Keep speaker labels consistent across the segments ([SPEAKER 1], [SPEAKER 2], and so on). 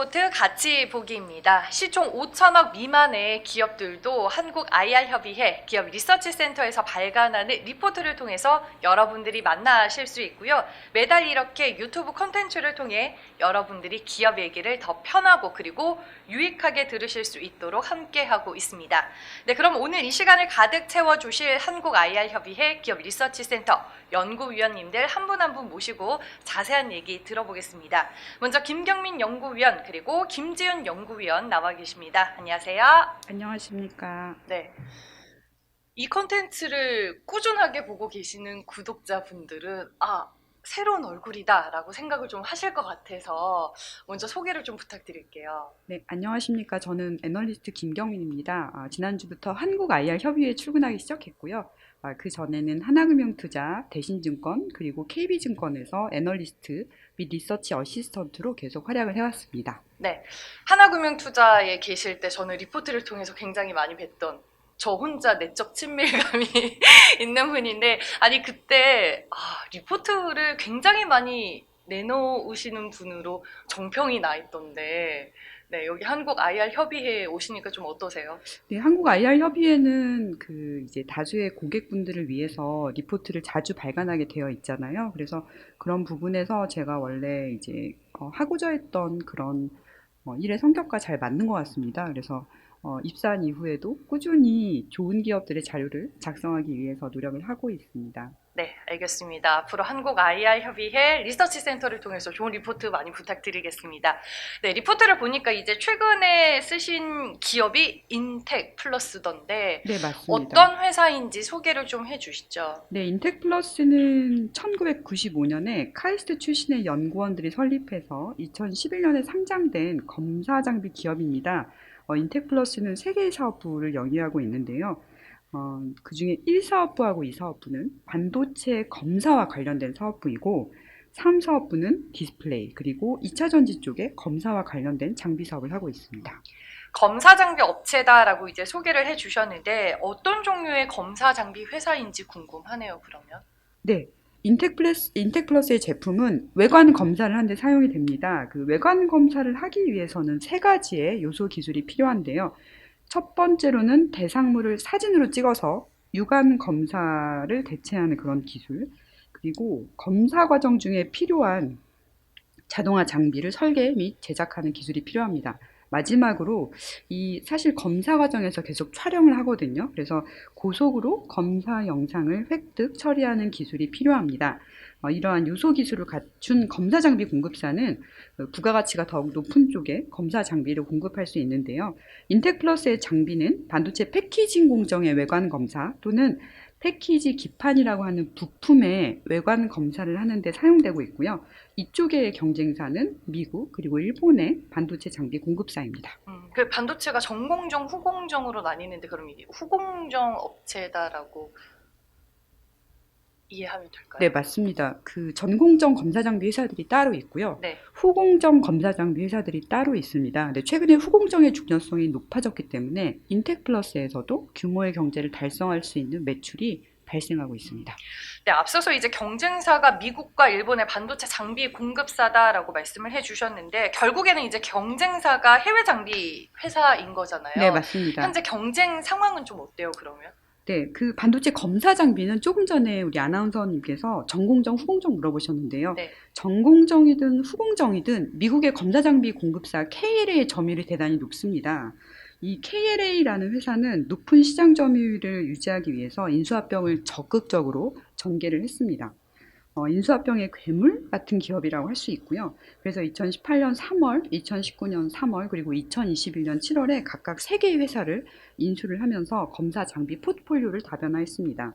[SPEAKER 1] 리포트 같이 보기입니다. 시총 5천억 미만의 기업들도 한국 IR협의회 기업 리서치 센터에서 발간하는 리포트를 통해서 여러분들이 만나실 수 있고요. 매달 이렇게 유튜브 콘텐츠를 통해 여러분들이 기업 얘기를 더 편하고 그리고 유익하게 들으실 수 있도록 함께하고 있습니다. 네, 그럼 오늘 이 시간을 가득 채워주실 한국 IR협의회 기업 리서치 센터 연구위원님들 한 분 한 분 모시고 자세한 얘기 들어보겠습니다. 먼저 김경민 연구위원 그리고 김지윤 연구위원 나와 계십니다. 안녕하세요.
[SPEAKER 2] 안녕하십니까.
[SPEAKER 1] 네, 이 컨텐츠를 꾸준하게 보고 계시는 구독자분들은 새로운 얼굴이다라고 생각을 좀 하실 것 같아서 먼저 소개를 좀 부탁드릴게요.
[SPEAKER 2] 네, 안녕하십니까. 저는 애널리스트 김경민입니다. 지난주부터 한국 IR 협의회에 출근하기 시작했고요. 그 전에는 하나금융투자, 대신증권, 그리고 KB증권에서 애널리스트 및 리서치 어시스턴트로 계속 활약을 해왔습니다.
[SPEAKER 1] 네, 하나금융투자에 계실 때 저는 리포트를 통해서 굉장히 많이 뵀던 저 혼자 내적 친밀감이 있는 분인데 아니 그때 리포트를 굉장히 많이 내놓으시는 분으로 정평이 나 있던데 네, 여기 한국 IR 협의회에 오시니까 좀 어떠세요?
[SPEAKER 2] 네, 한국 IR 협의회는 이제 다수의 고객분들을 위해서 리포트를 자주 발간하게 되어 있잖아요. 그래서 그런 부분에서 제가 원래 이제 하고자 했던 그런 일의 성격과 잘 맞는 것 같습니다. 그래서 입사한 이후에도 꾸준히 좋은 기업들의 자료를 작성하기 위해서 노력을 하고 있습니다.
[SPEAKER 1] 네, 알겠습니다. 앞으로 한국 IR 협의회 리서치 센터를 통해서 좋은 리포트 많이 부탁드리겠습니다. 네, 리포트를 보니까 이제 최근에 쓰신 기업이 인텍 플러스던데
[SPEAKER 2] 네, 맞습니다.
[SPEAKER 1] 어떤 회사인지 소개를 좀 해주시죠.
[SPEAKER 2] 네, 인텍플러스는 1995년에 카이스트 출신의 연구원들이 설립해서 2011년에 상장된 검사 장비 기업입니다. 인텍플러스는 세 개의 사업부를 영위하고 있는데요. 그중에 1사업부하고 2사업부는 반도체 검사와 관련된 사업부이고 3사업부는 디스플레이 그리고 2차 전지 쪽에 검사와 관련된 장비 사업을 하고 있습니다.
[SPEAKER 1] 검사 장비 업체다라고 이제 소개를 해주셨는데 어떤 종류의 검사 장비 회사인지 궁금하네요, 그러면.
[SPEAKER 2] 네. 인텍플러스의 제품은 외관 검사를 하는데 사용이 됩니다. 그 외관 검사를 하기 위해서는 세 가지의 요소 기술이 필요한데요. 첫 번째로는 대상물을 사진으로 찍어서 육안 검사를 대체하는 그런 기술, 그리고 검사 과정 중에 필요한 자동화 장비를 설계 및 제작하는 기술이 필요합니다. 마지막으로 사실 검사 과정에서 계속 촬영을 하거든요. 그래서 고속으로 검사 영상을 획득, 처리하는 기술이 필요합니다. 이러한 요소 기술을 갖춘 검사 장비 공급사는 부가가치가 더욱 높은 쪽에 검사 장비를 공급할 수 있는데요. 인텍플러스의 장비는 반도체 패키징 공정의 외관 검사 또는 패키지 기판이라고 하는 부품의 외관 검사를 하는데 사용되고 있고요. 이쪽의 경쟁사는 미국 그리고 일본의 반도체 장비 공급사입니다.
[SPEAKER 1] 그 반도체가 전공정, 후공정으로 나뉘는데 그럼 이게 후공정 업체다라고 이해하면 될까요?
[SPEAKER 2] 네, 맞습니다. 그 전공정 검사 장비 회사들이 따로 있고요.
[SPEAKER 1] 네.
[SPEAKER 2] 후공정 검사 장비 회사들이 따로 있습니다. 근데 최근에 후공정의 중요성이 높아졌기 때문에 인텍플러스에서도 규모의 경제를 달성할 수 있는 매출이 발생하고 있습니다.
[SPEAKER 1] 네, 앞서서 이제 경쟁사가 미국과 일본의 반도체 장비 공급사다라고 말씀을 해주셨는데 결국에는 이제 경쟁사가 해외 장비 회사인 거잖아요.
[SPEAKER 2] 네, 맞습니다.
[SPEAKER 1] 현재 경쟁 상황은 좀 어때요, 그러면?
[SPEAKER 2] 네, 그 반도체 검사 장비는 조금 전에 우리 아나운서님께서 전공정, 후공정 물어보셨는데요.
[SPEAKER 1] 네.
[SPEAKER 2] 전공정이든 후공정이든 미국의 검사 장비 공급사 KLA의 점유율이 대단히 높습니다. 이 KLA라는 회사는 높은 시장 점유율을 유지하기 위해서 인수합병을 적극적으로 전개를 했습니다. 인수합병의 괴물 같은 기업이라고 할 수 있고요. 그래서 2018년 3월, 2019년 3월, 그리고 2021년 7월에 각각 3개의 회사를 인수를 하면서 검사 장비 포트폴리오를 다변화했습니다.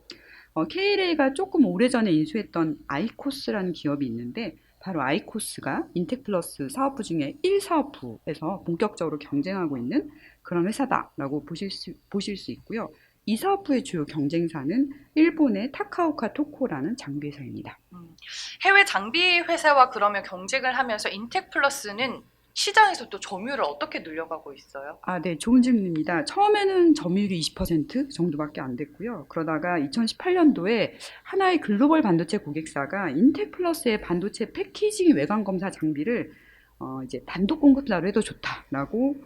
[SPEAKER 2] KLA가 조금 오래전에 인수했던 아이코스라는 기업이 있는데 바로 아이코스가 인텍플러스 사업부 중에 1사업부에서 본격적으로 경쟁하고 있는 그런 회사다라고 보실 수 있고요. 이 사업부의 주요 경쟁사는 일본의 타카오카 토코라는 장비 회사입니다.
[SPEAKER 1] 해외 장비 회사와 그러면 경쟁을 하면서 인텍플러스는 시장에서 또 점유율을 어떻게 늘려가고 있어요?
[SPEAKER 2] 네, 좋은 질문입니다. 처음에는 점유율이 20% 정도밖에 안 됐고요. 그러다가 2018년도에 하나의 글로벌 반도체 고객사가 인텍플러스의 반도체 패키징 외관 검사 장비를 이제 단독 공급사로 해도 좋다라고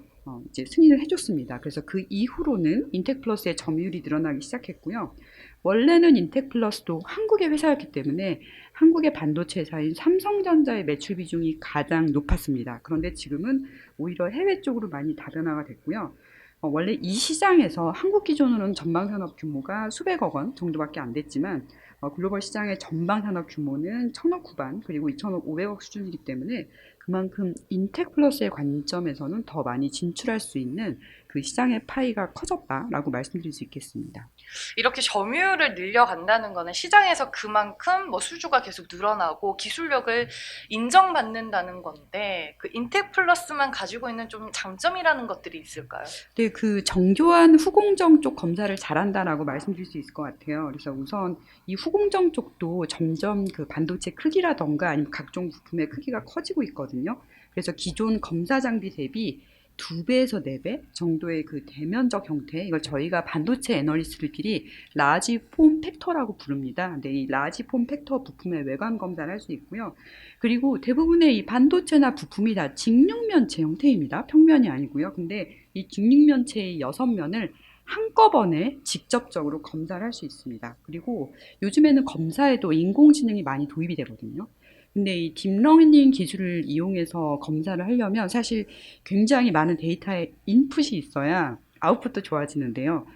[SPEAKER 2] 이제 승인을 해줬습니다. 그래서 그 이후로는 인텍플러스의 점유율이 늘어나기 시작했고요. 원래는 인텍플러스도 한국의 회사였기 때문에 한국의 반도체 회사인 삼성전자의 매출 비중이 가장 높았습니다. 그런데 지금은 오히려 해외 쪽으로 많이 다변화가 됐고요. 원래 이 시장에서 한국 기준으로는 전방산업 규모가 수백억 원 정도밖에 안 됐지만 글로벌 시장의 전방산업 규모는 1000억 후반 그리고 2500억 수준이기 때문에 그만큼 인텍플러스의 관점에서는 더 많이 진출할 수 있는 그 시장의 파이가 커졌다라고 말씀드릴 수 있겠습니다.
[SPEAKER 1] 이렇게 점유율을 늘려간다는 거는 시장에서 그만큼 뭐 수주가 계속 늘어나고 기술력을 인정받는다는 건데 그 인텍플러스만 가지고 있는 좀 장점이라는 것들이 있을까요?
[SPEAKER 2] 네, 그 정교한 후공정 쪽 검사를 잘한다라고 말씀드릴 수 있을 것 같아요. 그래서 우선 이 후공정 쪽도 점점 그 반도체 크기라던가 아니면 각종 부품의 크기가 커지고 있거든요. 그래서 기존 검사 장비 대비 2배에서 4배 정도의 그 대면적 형태, 이걸 저희가 반도체 애널리스트들끼리 라지 폼 팩터라고 부릅니다. 근데 이 라지 폼 팩터 부품의 외관 검사를 할 수 있고요. 그리고 대부분의 이 반도체나 부품이 다 직육면체 형태입니다. 평면이 아니고요. 근데 이 직육면체의 6면을 한꺼번에 직접적으로 검사를 할 수 있습니다. 그리고 요즘에는 검사에도 인공지능이 많이 도입이 되거든요. 근데 이 딥러닝 기술을 이용해서 검사를 하려면 사실 굉장히 많은 데이터의 인풋이 있어야 아웃풋도 좋아지는데요.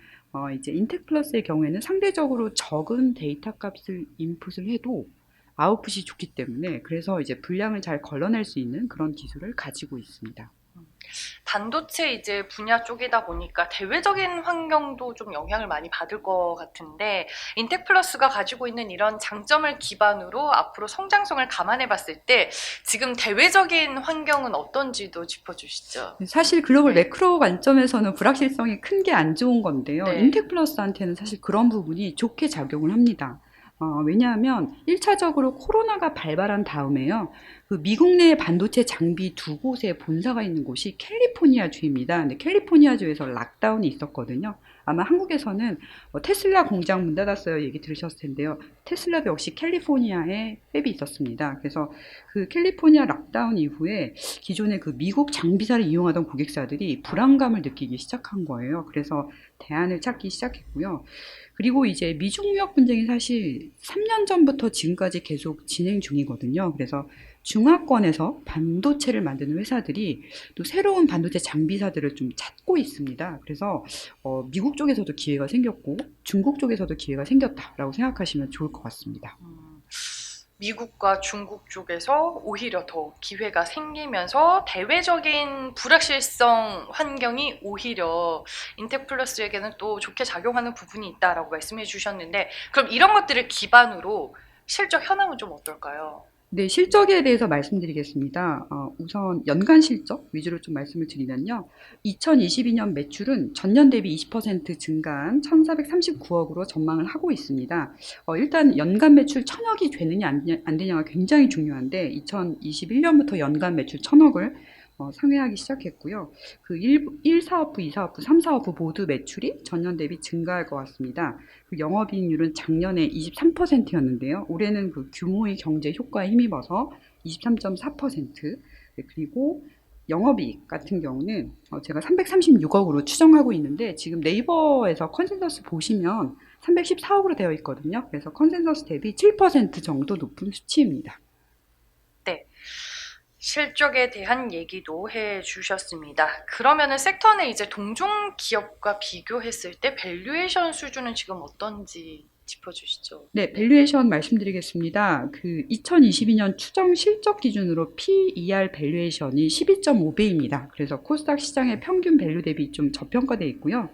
[SPEAKER 2] 이제 인텍플러스의 경우에는 상대적으로 적은 데이터 값을 인풋을 해도 아웃풋이 좋기 때문에 그래서 이제 분량을 잘 걸러낼 수 있는 그런 기술을 가지고 있습니다.
[SPEAKER 1] 반도체 이제 분야 쪽이다 보니까 대외적인 환경도 좀 영향을 많이 받을 것 같은데 인텍플러스가 가지고 있는 이런 장점을 기반으로 앞으로 성장성을 감안해 봤을 때 지금 대외적인 환경은 어떤지도 짚어주시죠.
[SPEAKER 2] 사실 글로벌
[SPEAKER 1] 네.
[SPEAKER 2] 매크로 관점에서는 불확실성이 큰 게 안 좋은 건데요.
[SPEAKER 1] 네.
[SPEAKER 2] 인텍플러스한테는 사실 그런 부분이 좋게 작용을 합니다. 왜냐하면 1차적으로 코로나가 발발한 다음에요. 그 미국 내 반도체 장비 2곳에 본사가 있는 곳이 캘리포니아 주입니다. 근데 캘리포니아 주에서 락다운이 있었거든요. 아마 한국에서는 테슬라 공장 문 닫았어요 얘기 들으셨을 텐데요. 테슬라도 역시 캘리포니아에 햅이 있었습니다. 그래서 그 캘리포니아 락다운 이후에 기존의 그 미국 장비사를 이용하던 고객사들이 불안감을 느끼기 시작한 거예요. 그래서 대안을 찾기 시작했고요. 그리고 이제 미중 무역 분쟁이 사실 3년 전부터 지금까지 계속 진행 중이거든요. 그래서 중화권에서 반도체를 만드는 회사들이 또 새로운 반도체 장비사들을 좀 찾고 있습니다. 그래서 미국 쪽에서도 기회가 생겼고 중국 쪽에서도 기회가 생겼다라고 생각하시면 좋을 것 같습니다.
[SPEAKER 1] 미국과 중국 쪽에서 오히려 더 기회가 생기면서 대외적인 불확실성 환경이 오히려 인텍플러스에게는 또 좋게 작용하는 부분이 있다라고 말씀해 주셨는데 그럼 이런 것들을 기반으로 실적 현황은 좀 어떨까요?
[SPEAKER 2] 네, 실적에 대해서 말씀드리겠습니다. 우선 연간 실적 위주로 좀 말씀을 드리면요. 2022년 매출은 전년 대비 20% 증가한 1,439억으로 전망을 하고 있습니다. 일단 연간 매출 1,000억이 되느냐 안 되냐가 굉장히 중요한데 2021년부터 연간 매출 1,000억을 상회하기 시작했고요. 그 1 사업부, 2 사업부, 3 사업부 모두 매출이 전년 대비 증가할 것 같습니다. 그 영업이익률은 작년에 23%였는데요. 올해는 그 규모의 경제 효과에 힘입어서 23.4%. 네, 그리고 영업이익 같은 경우는 제가 336억으로 추정하고 있는데 지금 네이버에서 컨센서스 보시면 314억으로 되어 있거든요. 그래서 컨센서스 대비 7% 정도 높은 수치입니다.
[SPEAKER 1] 네. 실적에 대한 얘기도 해 주셨습니다. 그러면은 섹터 내 이제 동종 기업과 비교했을 때 밸류에이션 수준은 지금 어떤지 짚어주시죠.
[SPEAKER 2] 네, 밸류에이션 말씀드리겠습니다. 그 2022년 추정 실적 기준으로 PER 밸류에이션이 12.5배입니다. 그래서 코스닥 시장의 평균 밸류 대비 좀 저평가되어 있고요.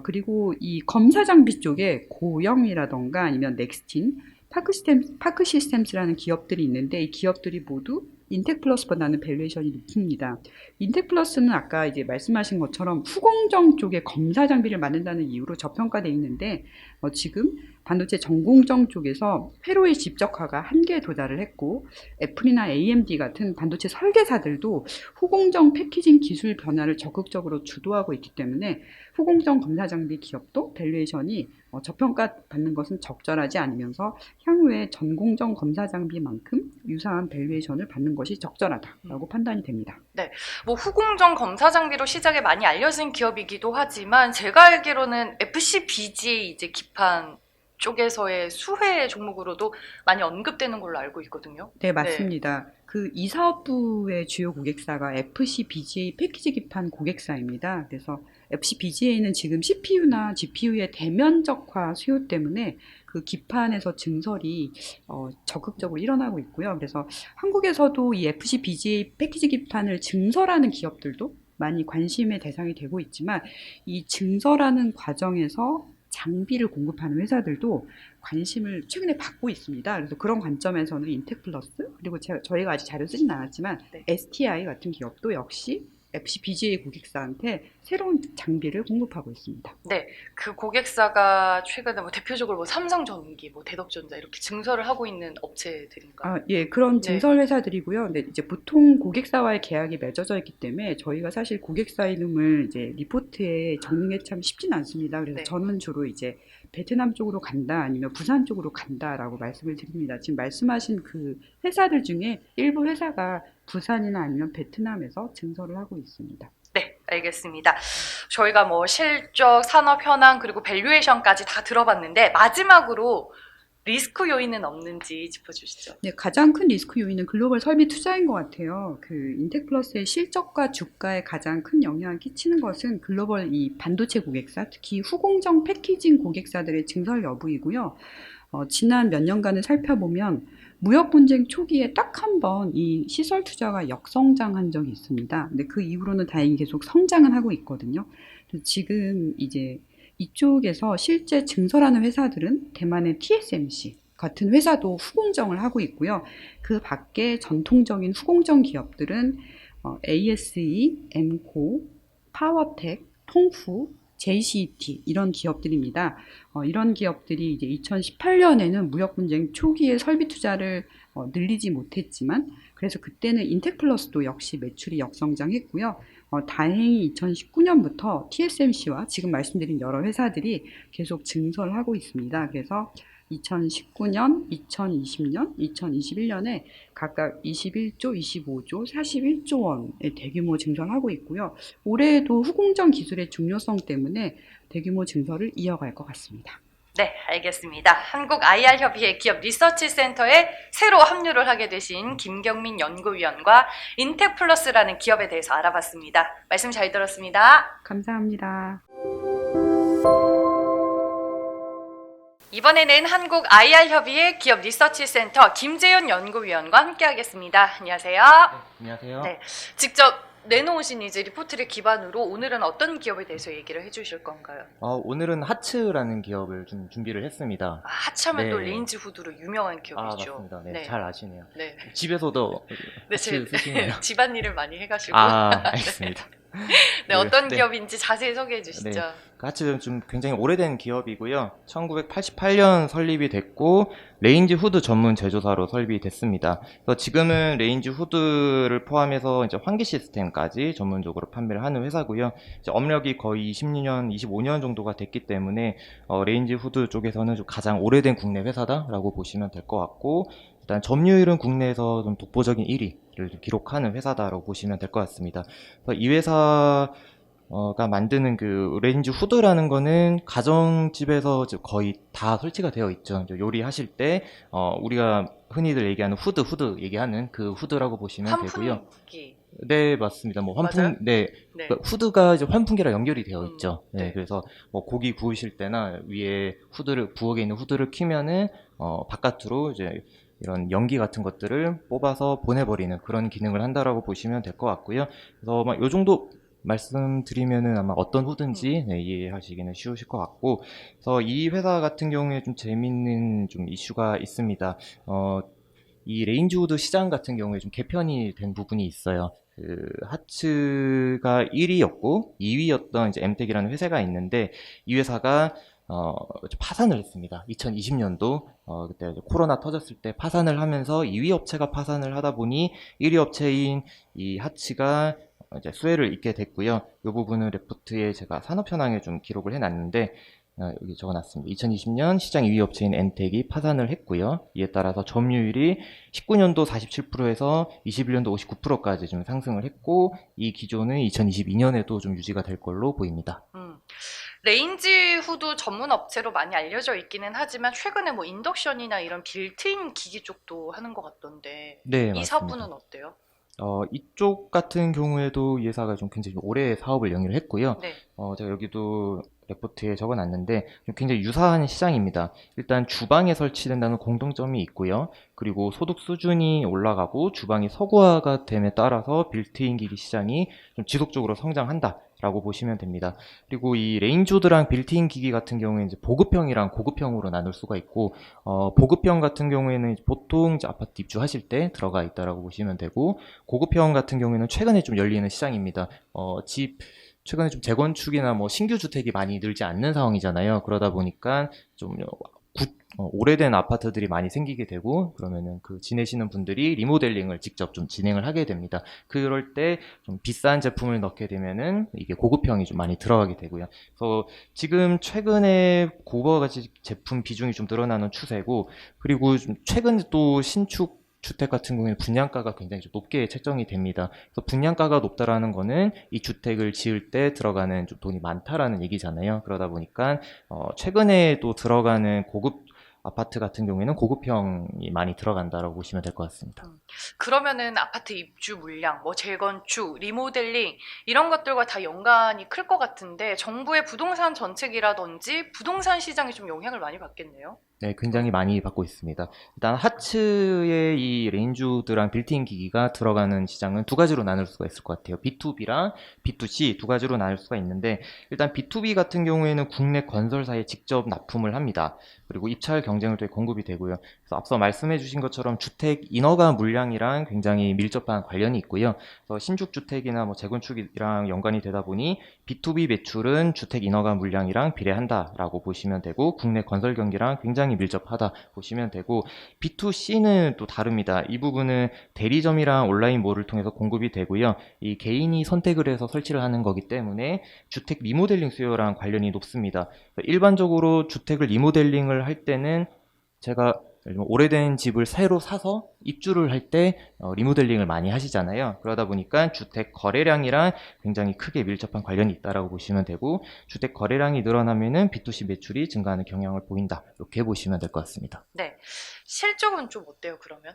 [SPEAKER 2] 그리고 이 검사 장비 쪽에 고영이라던가 아니면 넥스틴, 파크 시스템스라는 기업들이 있는데 이 기업들이 모두 인텍플러스보다는 밸류에이션이 높습니다. 인텍플러스는 아까 이제 말씀하신 것처럼 후공정 쪽에 검사 장비를 만든다는 이유로 저평가되어 있는데 지금 반도체 전공정 쪽에서 회로의 집적화가 한계에 도달을 했고 애플이나 AMD 같은 반도체 설계사들도 후공정 패키징 기술 변화를 적극적으로 주도하고 있기 때문에 후공정 검사 장비 기업도 밸류에이션이 저평가 받는 것은 적절하지 않으면서 향후에 전공정 검사 장비만큼 유사한 밸류에이션을 받는 것이 적절하다라고 판단이 됩니다.
[SPEAKER 1] 뭐 후공정 검사 장비로 시장에 많이 알려진 기업이기도 하지만 제가 알기로는 FCBGA 이제 기판 쪽에서의 수혜 종목으로도 많이 언급되는 걸로 알고 있거든요.
[SPEAKER 2] 네, 맞습니다. 그 이 사업부의 주요 고객사가 FCBGA 패키지 기판 고객사입니다. 그래서 FCBGA는 지금 CPU나 GPU의 대면적화 수요 때문에 그 기판에서 증설이 적극적으로 일어나고 있고요. 그래서 한국에서도 이 FCBGA 패키지 기판을 증설하는 기업들도 많이 관심의 대상이 되고 있지만 이 증설하는 과정에서 장비를 공급하는 회사들도 관심을 최근에 받고 있습니다. 그래서 그런 관점에서는 인텍플러스 그리고 저희가 아직 자료 쓰진 않았지만
[SPEAKER 1] 네.
[SPEAKER 2] STI 같은 기업도 역시 FCBGA 고객사한테 새로운 장비를 공급하고 있습니다.
[SPEAKER 1] 그 고객사가 최근에 뭐 대표적으로 뭐 삼성전기, 뭐 대덕전자 이렇게 증설을 하고 있는 업체들인가요?
[SPEAKER 2] 예, 그런
[SPEAKER 1] 네.
[SPEAKER 2] 증설 회사들이고요. 근데 이제 보통 고객사와의 계약이 맺어져 있기 때문에 저희가 사실 고객사 이름을 이제 리포트에 적는 게 참 쉽진 않습니다. 그래서
[SPEAKER 1] 네.
[SPEAKER 2] 저는 주로 이제 베트남 쪽으로 간다 아니면 부산 쪽으로 간다라고 말씀을 드립니다. 지금 말씀하신 그 회사들 중에 일부 회사가 부산이나 아니면 베트남에서 증설을 하고 있습니다.
[SPEAKER 1] 네, 알겠습니다. 저희가 뭐 실적, 산업 현황, 그리고 밸류에이션까지 다 들어봤는데 마지막으로 리스크 요인은 없는지 짚어주시죠.
[SPEAKER 2] 네, 가장 큰 리스크 요인은 글로벌 설비 투자인 것 같아요. 그 인텍플러스의 실적과 주가에 가장 큰 영향을 끼치는 것은 글로벌 이 반도체 고객사, 특히 후공정 패키징 고객사들의 증설 여부이고요. 지난 몇 년간을 살펴보면 무역 분쟁 초기에 딱 한 번 이 시설 투자가 역성장한 적이 있습니다. 근데 그 이후로는 다행히 계속 성장은 하고 있거든요. 그래서 지금 이제 이쪽에서 실제 증설하는 회사들은 대만의 TSMC 같은 회사도 후공정을 하고 있고요. 그 밖에 전통적인 후공정 기업들은 ASE, 엠코, 파워텍, 통후, JCET 이런 기업들입니다. 이런 기업들이 이제 2018년에는 무역 분쟁 초기에 설비 투자를 늘리지 못했지만 그래서 그때는 인텍플러스도 역시 매출이 역성장했고요. 다행히 2019년부터 TSMC와 지금 말씀드린 여러 회사들이 계속 증설하고 있습니다. 그래서 2019년, 2020년, 2021년에 각각 21조, 25조, 41조 원의 대규모 증설하고 있고요. 올해에도 후공정 기술의 중요성 때문에 대규모 증설을 이어갈 것 같습니다.
[SPEAKER 1] 네, 알겠습니다. 한국 IR협의회 기업 리서치 센터에 새로 합류를 하게 되신 김경민 연구위원과 인텍플러스라는 기업에 대해서 알아봤습니다. 말씀 잘 들었습니다.
[SPEAKER 2] 감사합니다.
[SPEAKER 1] 이번에는 한국 IR협의회 기업 리서치 센터 김재현 연구위원과 함께하겠습니다. 안녕하세요.
[SPEAKER 3] 안녕하세요.
[SPEAKER 1] 네, 직접 내놓으신 이제 리포트를 기반으로 오늘은 어떤 기업에 대해서 얘기를 해주실 건가요?
[SPEAKER 3] 오늘은 하츠라는 기업을 좀 준비를 했습니다.
[SPEAKER 1] 하츠하면
[SPEAKER 3] 네.
[SPEAKER 1] 또 레인지 후드로 유명한 기업이죠.
[SPEAKER 3] 맞습니다. 네,
[SPEAKER 1] 네.
[SPEAKER 3] 잘 아시네요.
[SPEAKER 1] 네.
[SPEAKER 3] 집에서도
[SPEAKER 1] 네,
[SPEAKER 3] 하츠 쓰시네요.
[SPEAKER 1] 집안일을 많이 해가지고.
[SPEAKER 3] 알겠습니다.
[SPEAKER 1] 네, 어떤
[SPEAKER 3] 네.
[SPEAKER 1] 기업인지 자세히 소개해 주시죠.
[SPEAKER 3] 네. 하츠는 좀 굉장히 오래된 기업이고요. 1988년 설립이 됐고 레인지 후드 전문 제조사로 설립됐습니다. 그래서 지금은 레인지 후드를 포함해서 이제 환기 시스템까지 전문적으로 판매를 하는 회사고요. 이제 업력이 거의 20년, 25년 정도가 됐기 때문에 레인지 후드 쪽에서는 좀 가장 오래된 국내 회사다라고 보시면 될 것 같고, 일단 점유율은 국내에서 좀 독보적인 1위를 기록하는 회사다라고 보시면 될 것 같습니다. 그래서 이 회사가 만드는 그 레인지 후드라는 거는 가정집에서 거의 다 설치가 되어 있죠. 요리하실 때 우리가 흔히들 얘기하는 후드 얘기하는 그 후드라고 보시면 되고요.
[SPEAKER 1] 환풍기.
[SPEAKER 3] 네, 맞습니다. 뭐
[SPEAKER 1] 맞아요?
[SPEAKER 3] 네,
[SPEAKER 1] 네.
[SPEAKER 3] 그 후드가 이제 환풍기랑 연결이 되어 있죠.
[SPEAKER 1] 네.
[SPEAKER 3] 네, 그래서 뭐 고기 구우실 때나 위에 부엌에 있는 후드를 키면은 바깥으로 이제 이런 연기 같은 것들을 뽑아서 보내버리는 그런 기능을 한다라고 보시면 될 것 같고요. 그래서 막 요 정도 말씀드리면은 아마 어떤 후드인지 이해하시기는 쉬우실 것 같고, 그래서 이 회사 같은 경우에 좀 재밌는 좀 이슈가 있습니다. 이 레인지 후드 시장 같은 경우에 좀 개편이 된 부분이 있어요. 그 하츠가 1위였고 2위였던 이제 엠텍이라는 회사가 있는데, 이 회사가 파산을 했습니다. 2020년도 그때 이제 코로나 터졌을 때 파산을 하면서 2위 업체가 파산을 하다 보니 1위 업체인 이 하츠가 이제 수혜를 입게 됐고요. 이 부분은 레포트에 제가 산업 현황에 좀 기록을 해놨는데 여기 적어놨습니다. 2020년 시장 2위 업체인 엔텍이 파산을 했고요. 이에 따라서 점유율이 19년도 47%에서 21년도 59%까지 좀 상승을 했고 이 기조는 2022년에도 좀 유지가 될 걸로 보입니다.
[SPEAKER 1] 레인지 후드 전문 업체로 많이 알려져 있기는 하지만 최근에 뭐 인덕션이나 이런 빌트인 기기 쪽도 하는 것 같던데
[SPEAKER 3] 네,
[SPEAKER 1] 이
[SPEAKER 3] 맞습니다.
[SPEAKER 1] 사업부는 어때요?
[SPEAKER 3] 이쪽 같은 경우에도 이 회사가 좀 굉장히 오래 사업을 영위를 했고요.
[SPEAKER 1] 네.
[SPEAKER 3] 제가 여기도 레포트에 적어놨는데 좀 굉장히 유사한 시장입니다. 일단 주방에 설치된다는 공통점이 있고요. 그리고 소득 수준이 올라가고 주방이 서구화가 됨에 따라서 빌트인 기기 시장이 좀 지속적으로 성장한다라고 보시면 됩니다. 그리고 이 레인지후드랑 빌트인 기기 같은 경우에 이제 보급형이랑 고급형으로 나눌 수가 있고, 보급형 같은 경우에는 이제 보통 이제 아파트 입주하실 때 들어가 있다라고 보시면 되고, 고급형 같은 경우에는 최근에 좀 열리는 시장입니다. 최근에 좀 재건축이나 뭐 신규 주택이 많이 늘지 않는 상황이잖아요. 그러다 보니까 좀 오래된 아파트들이 많이 생기게 되고, 그러면은 그 지내시는 분들이 리모델링을 직접 좀 진행을 하게 됩니다. 그럴 때 좀 비싼 제품을 넣게 되면은 이게 고급형이 좀 많이 들어가게 되고요. 그래서 지금 최근에 고가가치 제품 비중이 좀 늘어나는 추세고, 그리고 좀 최근 또 신축 주택 같은 경우에는 분양가가 굉장히 좀 높게 책정이 됩니다. 그래서 분양가가 높다라는 거는 이 주택을 지을 때 들어가는 좀 돈이 많다라는 얘기잖아요. 그러다 보니까 최근에 또 들어가는 고급 아파트 같은 경우에는 고급형이 많이 들어간다라고 보시면 될 것 같습니다.
[SPEAKER 1] 그러면은 아파트 입주 물량, 뭐 재건축, 리모델링 이런 것들과 다 연관이 클 것 같은데 정부의 부동산 정책이라든지 부동산 시장이 좀 영향을 많이 받겠네요.
[SPEAKER 3] 네, 굉장히 많이 받고 있습니다. 일단 하츠의 이 레인지후드랑 빌트인 기기가 들어가는 시장은 두 가지로 나눌 수가 있을 것 같아요. B2B랑 B2C 두 가지로 나눌 수가 있는데, 일단 B2B 같은 경우에는 국내 건설사에 직접 납품을 합니다. 그리고 입찰 경쟁을 통해 공급이 되고요. 그래서 앞서 말씀해 주신 것처럼 주택 인허가 물량이랑 굉장히 밀접한 관련이 있고요. 그래서 신축 주택이나 뭐 재건축이랑 연관이 되다 보니 B2B 매출은 주택 인허가 물량이랑 비례한다라고 보시면 되고, 국내 건설 경기랑 굉장히 밀접하다 보시면 되고, B2C는 또 다릅니다. 이 부분은 대리점이랑 온라인몰을 통해서 공급이 되고요. 이 개인이 선택을 해서 설치를 하는 거기 때문에 주택 리모델링 수요랑 관련이 높습니다. 일반적으로 주택을 리모델링을 할 때는 제가 오래된 집을 새로 사서 입주를 할 때 리모델링을 많이 하시잖아요. 그러다 보니까 주택 거래량이랑 굉장히 크게 밀접한 관련이 있다라고 보시면 되고, 주택 거래량이 늘어나면은 B2C 매출이 증가하는 경향을 보인다. 이렇게 보시면 될 것 같습니다.
[SPEAKER 1] 네. 실적은 좀 어때요, 그러면?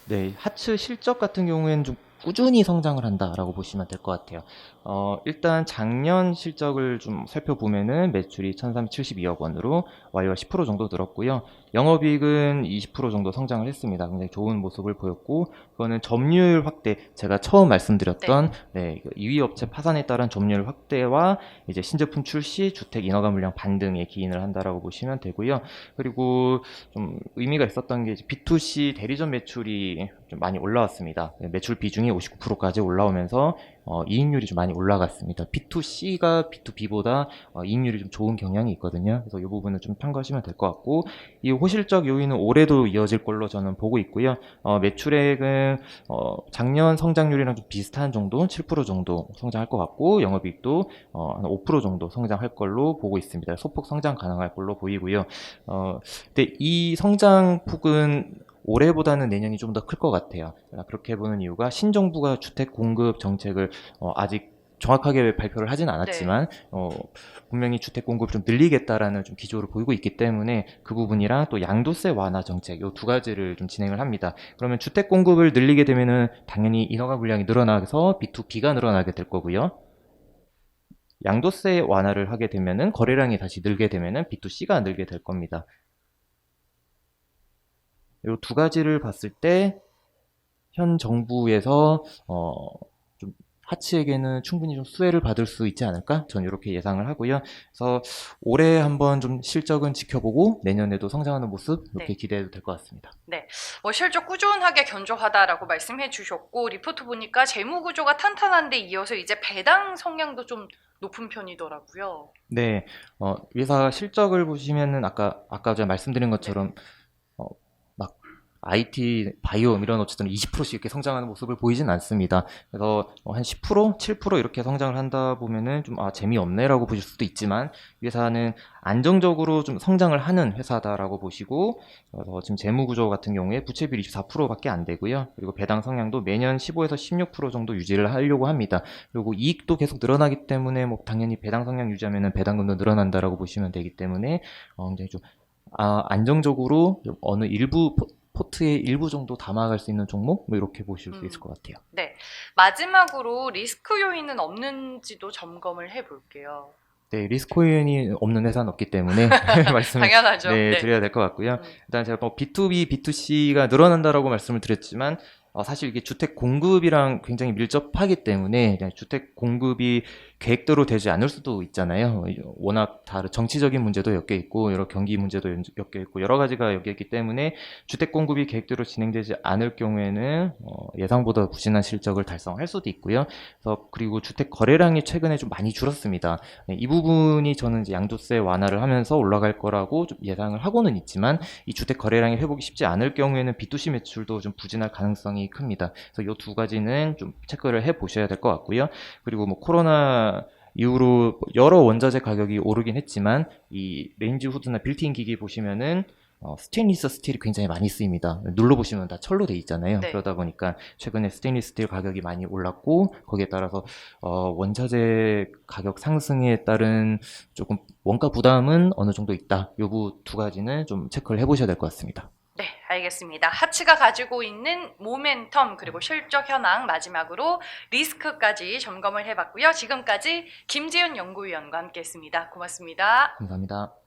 [SPEAKER 3] 네, 하츠 실적 같은 경우에는 좀 꾸준히 성장을 한다라고 보시면 될 것 같아요. 일단 작년 실적을 좀 살펴보면은 매출이 1372억 원으로 YoY 10% 정도 늘었고요. 영업이익은 20% 정도 성장을 했습니다. 굉장히 좋은 모습을 보였고, 그거는 점유율 확대, 제가 처음 말씀드렸던 2위 업체 파산에 따른 점유율 확대와 이제 신제품 출시, 주택 인허가 물량 반등에 기인을 한다라고 보시면 되고요. 그리고 좀 의미가 있었던 게 이제 B2C 대리점 매출이 좀 많이 올라왔습니다. 매출 비중이 59%까지 올라오면서 이익률이 좀 많이 올라갔습니다. B2C가 B2B보다 이익률이 좀 좋은 경향이 있거든요. 그래서 이 부분을 좀 참고하시면 될 것 같고, 이 호실적 요인은 올해도 이어질 걸로 저는 보고 있고요. 매출액은 작년 성장률이랑 좀 비슷한 정도, 7% 정도 성장할 것 같고, 영업이익도 한 5% 정도 성장할 걸로 보고 있습니다. 소폭 성장 가능할 걸로 보이고요. 근데 이 성장폭은 올해보다는 내년이 좀 더 클 것 같아요. 그렇게 보는 이유가 신정부가 주택 공급 정책을 아직 정확하게 발표를 하진 않았지만 분명히 주택 공급을 좀 늘리겠다라는 좀 기조를 보이고 있기 때문에 그 부분이랑 또 양도세 완화 정책 이 두 가지를 좀 진행을 합니다. 그러면 주택 공급을 늘리게 되면은 당연히 인허가 물량이 늘어나서 B2B가 늘어나게 될 거고요. 양도세 완화를 하게 되면은 거래량이 다시 늘게 되면은 B2C가 늘게 될 겁니다. 이 두 가지를 봤을 때 현 정부에서 좀 하츠에게는 충분히 좀 수혜를 받을 수 있지 않을까? 전 이렇게 예상을 하고요. 그래서 올해 한번 좀 실적은 지켜보고 내년에도 성장하는 모습 이렇게 기대해도 될 것 같습니다.
[SPEAKER 1] 네. 실적 꾸준하게 견조하다라고 말씀해 주셨고, 리포트 보니까 재무 구조가 탄탄한데 이어서 이제 배당 성향도 좀 높은 편이더라고요.
[SPEAKER 3] 네, 회사 실적을 보시면은 아까 제가 말씀드린 것처럼 막 IT, 바이오 이런 어쨌든 20%씩 이렇게 성장하는 모습을 보이진 않습니다. 그래서 한 10%, 7% 이렇게 성장을 한다 보면은 좀 재미없네라고 보실 수도 있지만 이 회사는 안정적으로 좀 성장을 하는 회사다라고 보시고 그래서 지금 재무 구조 같은 경우에 부채 비율 24%밖에 안 되고요. 그리고 배당 성향도 매년 15에서 16% 정도 유지를 하려고 합니다. 그리고 이익도 계속 늘어나기 때문에 뭐 당연히 배당 성향 유지하면은 배당금도 늘어난다라고 보시면 되기 때문에 굉장히 좀 안정적으로 어느 일부 포트의 일부 정도 담아갈 수 있는 종목? 뭐 이렇게 보실 수 있을 것 같아요.
[SPEAKER 1] 네. 마지막으로 리스크 요인은 없는지도 점검을 해볼게요.
[SPEAKER 3] 네, 리스크 요인이 없는 회사는 없기 때문에 말씀을
[SPEAKER 1] 당연하죠.
[SPEAKER 3] 네, 드려야 될 것 같고요.
[SPEAKER 1] 음.
[SPEAKER 3] 일단 제가 뭐 B2B, B2C가 늘어난다라고 말씀을 드렸지만 사실 이게 주택 공급이랑 굉장히 밀접하기 때문에 그냥 주택 공급이 계획대로 되지 않을 수도 있잖아요. 워낙 다른 정치적인 문제도 엮여 있고 여러 경기 문제도 엮여 있고 여러 가지가 엮여 있기 때문에 주택 공급이 계획대로 진행되지 않을 경우에는 예상보다 부진한 실적을 달성할 수도 있고요. 그래서 그리고 주택 거래량이 최근에 좀 많이 줄었습니다. 네, 이 부분이 저는 이제 양도세 완화를 하면서 올라갈 거라고 좀 예상을 하고는 있지만 이 주택 거래량이 회복이 쉽지 않을 경우에는 B2C 매출도 좀 부진할 가능성이 큽니다. 그래서 이 두 가지는 좀 체크를 해 보셔야 될 것 같고요. 그리고 뭐 코로나 이후로 여러 원자재 가격이 오르긴 했지만 이 레인지 후드나 빌트인 기기 보시면은 스테인리스 스틸이 굉장히 많이 쓰입니다. 눌러보시면 다 철로 돼 있잖아요.
[SPEAKER 1] 네.
[SPEAKER 3] 그러다 보니까 최근에 스테인리스 스틸 가격이 많이 올랐고 거기에 따라서 원자재 가격 상승에 따른 조금 원가 부담은 어느 정도 있다. 요부 두 가지는 좀 체크를 해보셔야 될 것 같습니다.
[SPEAKER 1] 네, 알겠습니다. 하치가 가지고 있는 모멘텀 그리고 실적 현황 마지막으로 리스크까지 점검을 해봤고요. 지금까지 김지윤 연구위원과 함께했습니다. 고맙습니다.
[SPEAKER 3] 감사합니다.